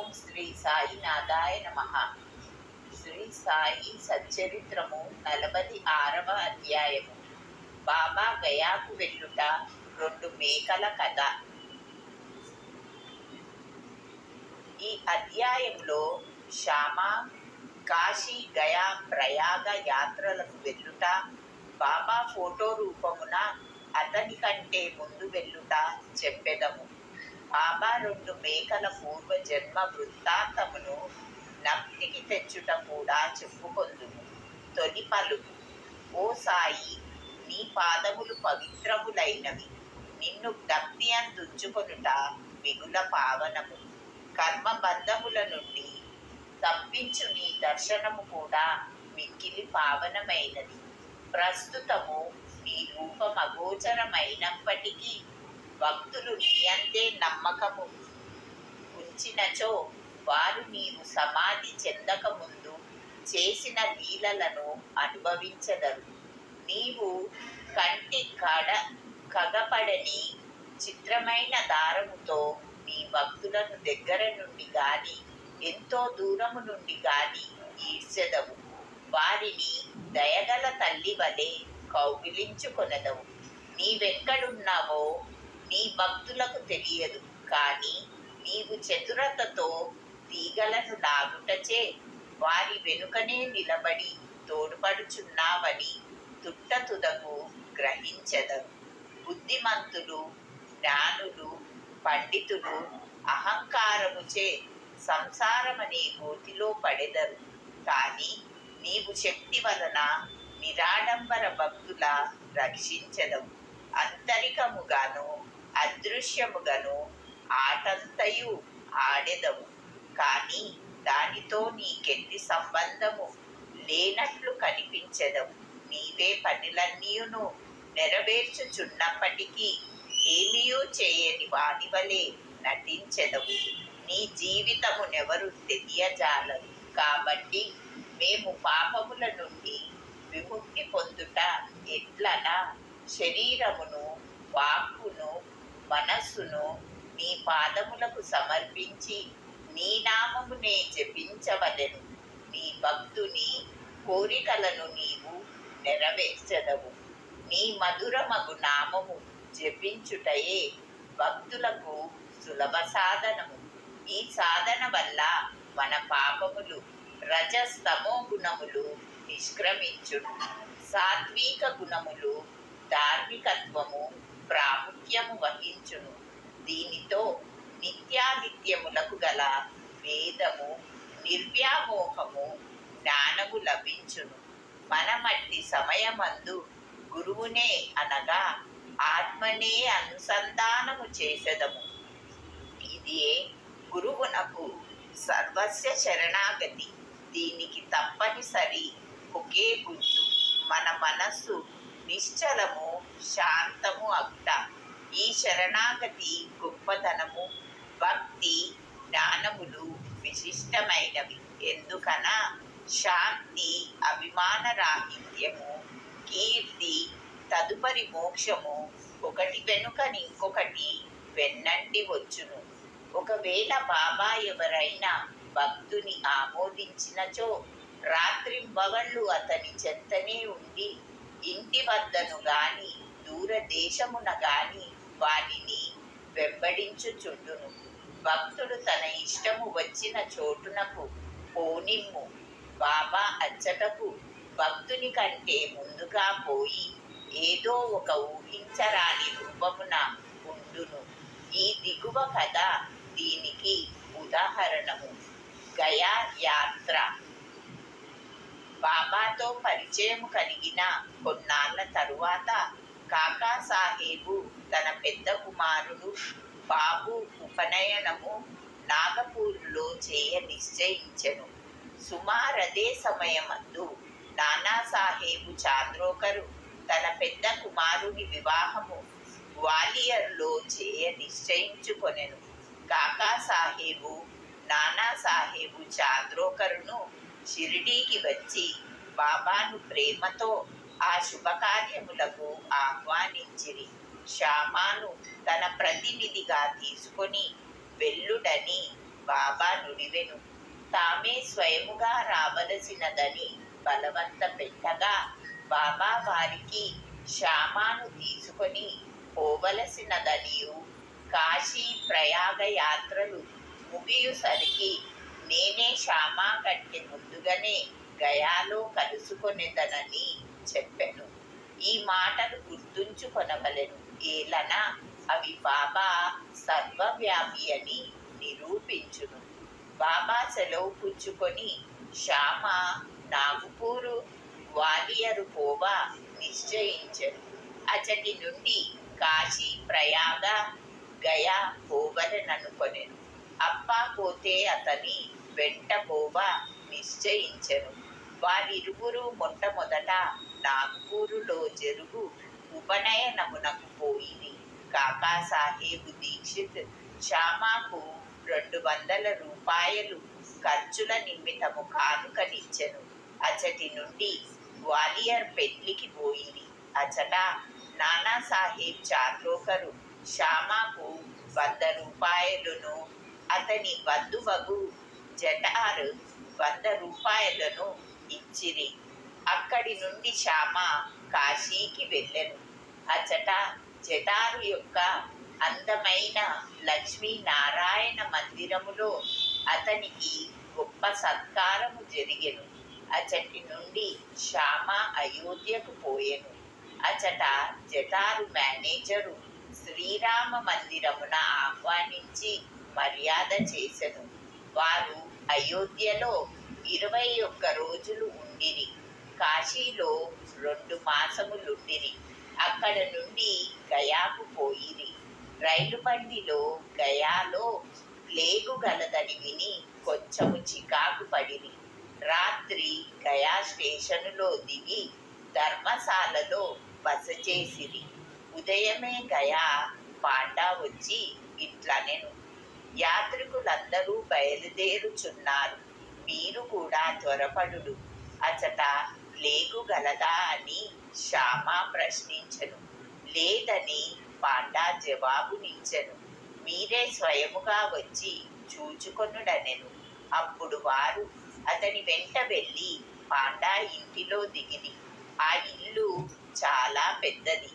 ఓం శ్రీ సాయినాథాయ నమః. శ్రీ సాయి సచ్చరిత్రము 46వ అధ్యాయము. బాబా గయాకు వెళ్ళుట, 2 మేకల కథ. ఈ అధ్యాయంలో శ్యామా కాశీ గయా ప్రయాగ యాత్రలకు వెళ్ళుట, బాబా ఫోటో రూపమున అతని కంటే ముందు వెళ్ళుట చెప్పెదము. బాబా 2 మేకల పూర్వజన్మ వృత్తాంతమును జ్ఞప్తికి తెచ్చుట కూడా చెప్పుకొందుము. తొలి పలుకు: ఓ సాయి, నీ పాదములు పవిత్రములైనవి. నిన్ను జ్ఞప్తి అందుంచుకొనుట మిగుల పావనము. కర్మబంధముల నుండి తప్పించు నీ దర్శనము కూడా మిక్కిలి పావనమైనది. ప్రస్తుతము నీ రూపం అగోచరమైనప్పటికీ భక్తులు నీ అందే నమ్మకము ఉంచినచో వారు నీవు సమాధి చెందక ముందు చేసిన లీలలను అనుభవించదరు. నీవు కంటి కగపడని చిత్రమైన దారముతో నీ భక్తులను దగ్గర నుండి గాని ఎంతో దూరము నుండి గాని ఈడ్చెదవు. వారిని దయగల తల్లి వలె కౌగిలించుకొనదవు. నీవెక్కడున్నావో నీ భక్తులకు తెలియదు, కానీ నీవు చతురతతో తీగలను లాగుటచే వారి వెనుకనే నిలబడి తోడ్పడుచున్నావని తుట్టతుదకు గ్రహించెదరు. బుద్ధిమంతులు, జ్ఞానులు, పండితులు అహంకారముచే సంసారమనే గోతిలో పడెదరు. కానీ నీవు శక్తి వలన నిరాడంబర భక్తుల రక్షించెదవు. అంతరికముగాను అదృశ్యముగాను ఆటంతయు ఆడెదవు, కానీ దానితో నీకెట్టి సంబంధము లేనట్లు కనిపించెదవు. నీవే పనులన్నీయును నెరవేర్చుచున్నప్పటికీ ఏమీయూ చేయని వానివలే నటించెదవు. నీ జీవితమునెవరు తెలియజాలరు. కాబట్టి మేము పాపముల నుండి విముక్తి పొందుట ఎట్లనా శరీరమును, వాక్కును, మనస్సును నీ పాదములకు సమర్పించి నీ నామమునే జపించవలెను. నీ భక్తుని కోరికలను నీవు నెరవేర్చెదవు. నీ మధురమగు నామము జపించుటయే భక్తులకు సులభ సాధనము. ఈ సాధన వల్ల మన పాపములు, రజస్తమో గుణములు నిష్క్రమించును. సాత్విక గుణములు, ధార్మికత్వము ప్రాముఖ్యము వహించును. దీనితో నిత్యానిత్యములకు గల వేదము, నిర్వ్యామోహము, జ్ఞానము లభించును. మనమట్టి సమయమందు గురువునే అనగా ఆత్మనే అనుసంధానము చేసెదము. ఇదే గురువునకు సర్వస్య శరణాగతి. దీనికి తప్పనిసరి ఒకే గుర్తు: మన మనస్సు నిశ్చలము, శాంతము అగుట. ఈ శరణాగతి గొప్పతనము, భక్తి, జ్ఞానములు విశిష్టమైనవి. ఎందుకనా శాంతి, అభిమాన రాహిత్యము, కీర్తి, తదుపరి మోక్షము ఒకటి వెనుక ఇంకొకటి వెన్నంటి వచ్చును. ఒకవేళ బాబా ఎవరైనా భక్తుని ఆమోదించినచో రాత్రింబవళ్ళు అతని చెంతనే ఉండి ఇంటి వద్దను గాని దూరదేశమున గాని వానిని వెంబడించుచుండును. భక్తుడు తన ఇష్టము వచ్చిన చోటునకు పోనిమ్ము. బాబా అచ్చటకు భక్తుని కంటే ముందుగా పోయి ఏదో ఒక ఊహించరాని రూపమున ఉండును. ఈ దిగువ కథ దీనికి ఉదాహరణము. గయా యాత్ర. బాబాతో పరిచయం కలిగిన కొన్నాళ్ళ తరువాత కాకాసాహేబు తన పెద్ద కుమారుడు బాబు ఉపనయనము నాగపూర్లో చేయ నిశ్చయించెను. సుమారదే సమయమందు నానాసాహేబు చాంద్రోకరు తన పెద్ద కుమారుని వివాహము గ్వాలియర్లో చేయ నిశ్చయించుకొనెను. కాకాసాహేబు నానాసాహేబు చాంద్రోకరును షిరిడీకి వచ్చి బాబాను ప్రేమతో ఆ శుభకార్యములకు ఆహ్వానించిరి. శ్యామాను తన ప్రతినిధిగా తీసుకొని వెళ్ళుడని బాబా నుడివెను. తామే స్వయముగా రావలసినదని బలవంత పెట్టగా బాబా వారికి శ్యామాను తీసుకొని పోవలసినదనియు, కాశీ ప్రయాగ యాత్రలు ముగియుసరికి నేనే శ్యామా కంటే ముందుగానే గయాలో కలుసుకొనేదనని చెప్పెను. ఈ మాటలు గుర్తుంచుకొనవలెను. ఏలన అవి బాబా సర్వవ్యాపి అని నిరూపించును. బాబా సెలవు పుచ్చుకొని శ్యామ నాగుపూరు గ్వాలియరు పోవా నిశ్చయించెను. అచటి నుండి కాశీ ప్రయాగ గయా పోవలెననుకొనెను. అప్పా పోతే అతని వెంట పోవా నిశ్చయించెను. వారిరువురు మొట్టమొదట నాగ్పూరులో జరుగు ఉపనయనమునకు పోయిరి. కాకాసాహేబు దీక్షిత్ శ్యామాకు 200 రూపాయలు ఖర్చుల నిమిత్తము కానుకనిచ్చెను. అచటి నుండి గ్వాలియర్ పెళ్లికి పోయిరి. అచట నానాసాహెబ్ చార్లోకరు శ్యామాకు 100 రూపాయలను, అతని బంధువగు జటార్ 100 రూపాయలను ఇచ్చిరి. అక్కడి నుండి శ్యామ కాశీకి వెళ్ళెను. అచట జటారు యొక్క అందమైన లక్ష్మీనారాయణ మందిరములో అతనికి గొప్ప సత్కారము జరిగెను. అచటి నుండి శ్యామ అయోధ్యకు పోయెను. అచట జటారు మేనేజరు శ్రీరామ మందిరమున ఆహ్వానించి మర్యాద చేసెను. వారు అయోధ్యలో 21 రోజులు ఉండిరి. కాశీలో 2 మాసములుండిరి. అక్కడ నుండి గయాకు పోయిరి. రైలు బండిలో గయాలో ప్లేగు గలదని విని కొంచెము చికాకు పడిరి. రాత్రి గయా స్టేషనులో దిగి ధర్మశాలలో బస చేసిరి. ఉదయమే గయా పాండా వచ్చి ఇట్లనెను: యాత్రికులందరూ బయలుదేరుచున్నారు, మీరు కూడా త్వరపడుడు. అచట ప్లేగు గలదా అని శ్యామ ప్రశ్నించెను. లేదని పాండా జవాబునిచ్చెను. మీరే స్వయముగా వచ్చి చూచుకొనుడనెను. అప్పుడు వారు అతని వెంట వెళ్ళి పాండా ఇంటిలో దిగిరి. ఆ ఇల్లు చాలా పెద్దది.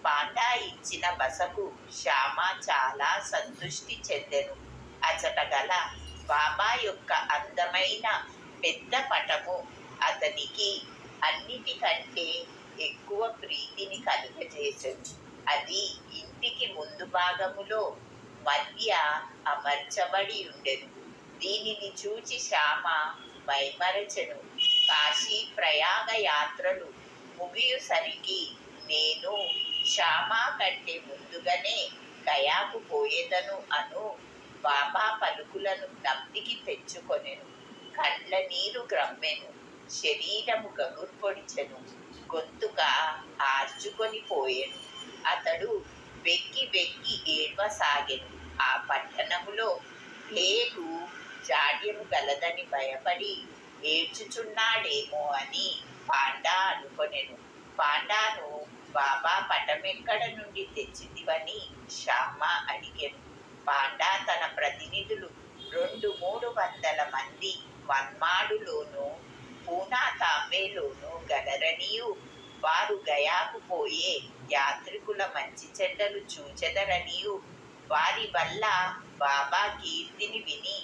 పాండా ఇచ్చిన బసకు శ్యామ చాలా సంతృష్టి చెందెను. అచట గల బాబా యొక్క అందమైన పెద్ద పటము అతనికి అన్నిటికంటే ఎక్కువ ప్రీతిని కలుగజేసెను. అది ఇంటికి ముందు భాగములో మధ్య అమర్చబడి ఉండెను. దీనిని చూచి శ్యామ మైమరచెను. కాశీ ప్రయాగ యాత్రలు ముగియుసరికి నేను శ్యామ కంటే ముందుగానే గయాకు పోయేదను అను బాబా పలుకులను జ్ఞప్తికి తెచ్చుకొనెను. కండ్ల నీరు గ్రమ్మెను. శరీరము గగుర్పొడిచెను. గొంతుక ఆర్చుకొని పోయెను. అతడు వెక్కి వెక్కి ఏడ్వసాగెను. ఆ పట్టణములో ప్లేగు జాడ్యము గలదని భయపడి ఏడ్చుచున్నాడేమో అని పాండా అనుకొనెను. పాండాను బాబా పటమెక్కడ నుండి తెచ్చితివని శ్యామ అడిగెను. పాండా తన ప్రతినిధులు 200-300 మంది మన్మాడులోను పూనా తాంబేలోను గలరనియు, వారు గయాకు పోయే యాత్రికుల మంచి చెడ్డలు చూచెదరనియు, వారి వల్ల బాబా కీర్తిని విని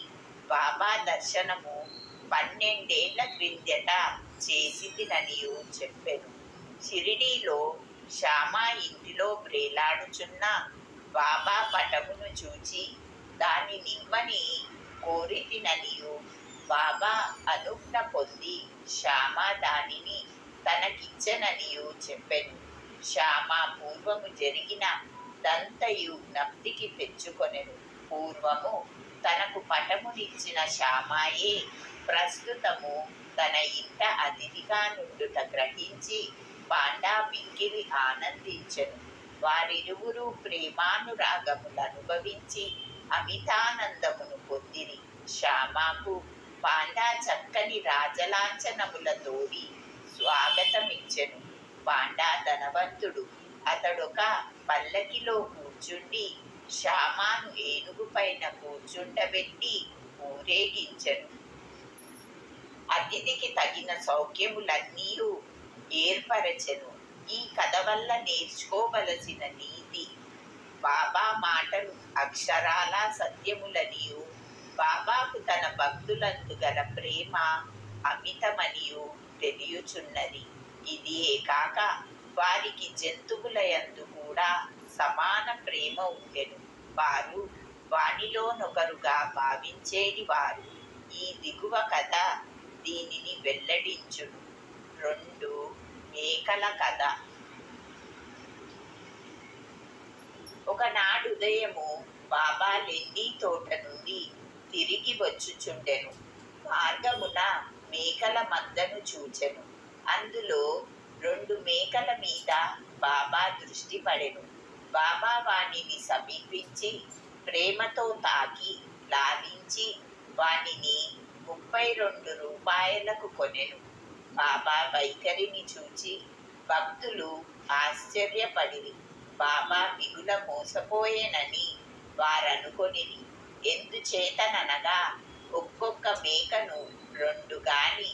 బాబా దర్శనము 12 ఏళ్ల క్రిందట చేసిదిననియు చెప్పెను. షిరిడీలో శ్యామ ఇంటిలో వ్రేలాడుచున్న బాబా పటమును చూచి దాని నిమ్మని కోరితిననియు, బాబా అనుజ్ఞ పొంది శ్యామ దానిని తనకిచ్చెననియు చెప్పెను. శ్యామ పూర్వము జరిగిన దంతయు జ్ఞప్తికి తెచ్చుకొనెను. పూర్వము తనకు పటమునిచ్చిన శ్యామాయే ప్రస్తుతము తన ఇంట అతిథిగా నుండుట గ్రహించి పాండా మిక్కిలి ఆనందించెను. వారిరువురు ప్రేమానురాగములు అనుభవించి అమితానందమును పొందిరి. శ్యామకు పాండా చక్కని రాజలాంఛనములతోడి స్వాగతమిచ్చెను. పాండా ధనవంతుడు. అతడొక పల్లకిలో కూర్చుండి శ్యామను ఏనుగు పైన కూర్చుండబెట్టి ఊరేగించెను. అతిథికి తగిన సౌఖ్యములన్నీయు ఏర్పరచెను. ఈ కథ వల్ల నేర్చుకోవలసిన నీతి: బాబా మాటలు అక్షరాలా సత్యములనియు, బాబాకు తన భక్తులందు గల ప్రేమ అమితమనియు తెలియుచున్నది. ఇదియే కాక వారికి జంతువుల యందు కూడా సమాన ప్రేమ ఉండెను. వారు వానిలోనొకరుగా భావించేది వారు. ఈ దిగువ కథ దీనిని వెల్లడించును. 2 మేకల కథ. ఒకనాడు ఉదయము బాబా లెండి తోట నుండి తిరిగి వచ్చుచుండెను. మార్గమున మేకల మందను చూచెను. అందులో 2 మేకల మీద బాబా దృష్టి పడెను. బాబా వానిని సమీపించి ప్రేమతో తాకి లాలించి వానిని 32 రూపాయలకు కొనెను. బాబా వైఖరిని చూచి భక్తులు ఆశ్చర్యపడిరి. బాబా మిగుల మోసపోయేనని వారనుకొనిరి. ఎందుచేతననగా ఒక్కొక్క మేకను 2 గాని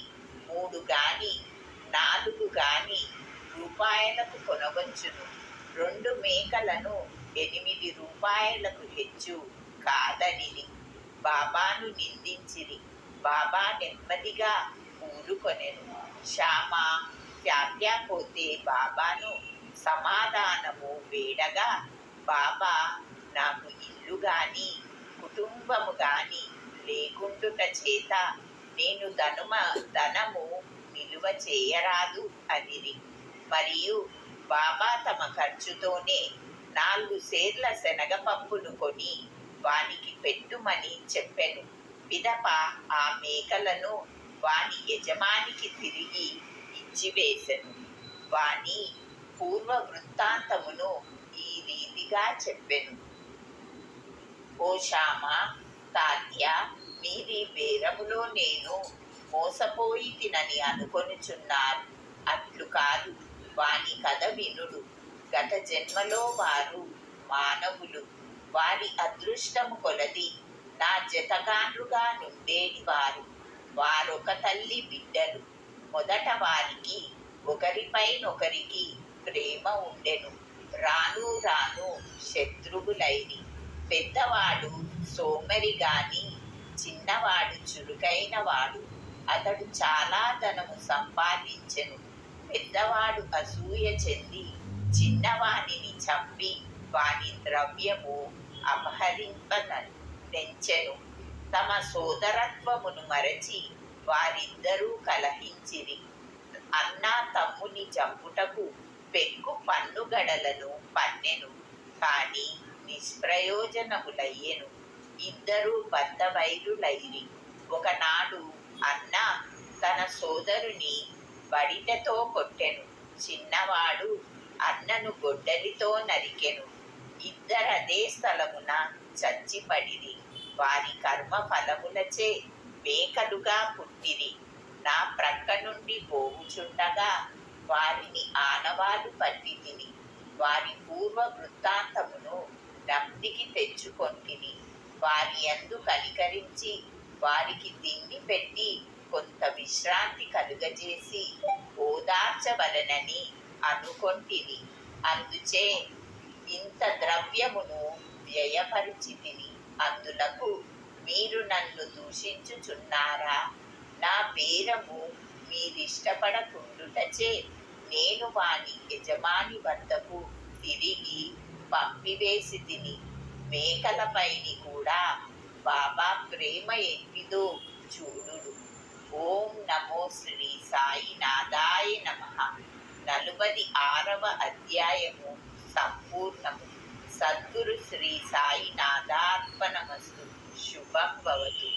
3 గాని 4 గాని రూపాయలకు కొనవచ్చును. 2 మేకలను 8 రూపాయలకు హెచ్చు కాదనిది. బాబాను నిందించిరి. బాబా నెమ్మదిగా ఊరుకొనెను. శ్యామ పోతే బాబాను సమాధానము వేడగా, బాబా నాకు ఇల్లు గాని కుటుంబము గాని లేకుండుట చేత నేను ధనము నిలువ చేయరాదు అనిరి. మరియు బాబా తమ ఖర్చుతోనే 4 సేర్ల శనగపప్పును కొని వానికి పెట్టుమని చెప్పెను. పిదప ఆ మేకలను వాని యజమానికి తిరిగి ఇచ్చివేశెను. వాని పూర్వ వృత్తాంతమును ఈ రీతిగా చెప్పెను. ఓ శ్యామ, తాత్య, మీరీ బేరములో నేను మోసపోయి తినని అనుకొనుచున్నారు. అట్లు కాదు, వాని కథ వినుడు. గత జన్మలో వారు మానవులు. వారి అదృష్టము కొలది నా జతగాండ్రుగా నుండేది వారు. వారొక తల్లి బిడ్డలు. మొదట వారికి ఒకరిపైనొకరికి ప్రేమ ఉండెను. రాను రాను శత్రువులైరి. పెద్దవాడు సోమరి గాని చిన్నవాడు చురుకైన వాడు. అతడు చాలా ధనము సంపాదించెను. పెద్దవాడు అసూయ చెంది చిన్నవానిని చంపి వాని ద్రవ్యము అపహరింపనెంచెను. తమ సోదరత్వమును మరచి వారిద్దరూ కలహించిరి. అన్న తమ్ముని చంపుటకు పెక్కు పన్నుగడలను పన్నెను. కాని నిష్ప్రయోజనములయ్యెను. ఇద్దరూ బద్ధవైరులైరి. ఒకనాడు అన్న తన సోదరుని బడిటతో కొట్టెను. చిన్నవాడు అన్నను గొడ్డలితో నరికెను. ఇద్దరదే స్థలమున చచ్చిపడిరి. వారి కర్మ ఫలములచే మేకలుగా పుట్టిరి. నా ప్రక్క నుండి పోవుచుండగా వారిని ఆనవాలు పట్టి తిని వారి పూర్వ వృత్తాంతమును జ్ఞప్తికి తెచ్చుకొంటిని. వారి యందు కనికరించి వారికి తిండి పెట్టి కొంత విశ్రాంతి కలుగజేసి ఓదార్చవలనని అనుకొంటిని. అందుచే ఇంత ద్రవ్యమును వ్యయపరిచితిని. అందులకు మీరు నన్ను దూషించుచున్నారా? నా బేరము మీరిష్టపడకుండుటచే నేను వాని యజమాని వద్దకు తిరిగి పంపివేసి తిని. మేకలపైని కూడా బాబా ప్రేమ ఎట్టిదో చూడుడు. ఓం నమో శ్రీ సాయినాథాయ నమః. 46వ అధ్యాయము సంపూర్ణము. సద్గురు శ్రీ సాయినాథార్పణమస్తు. శుభం భవతు.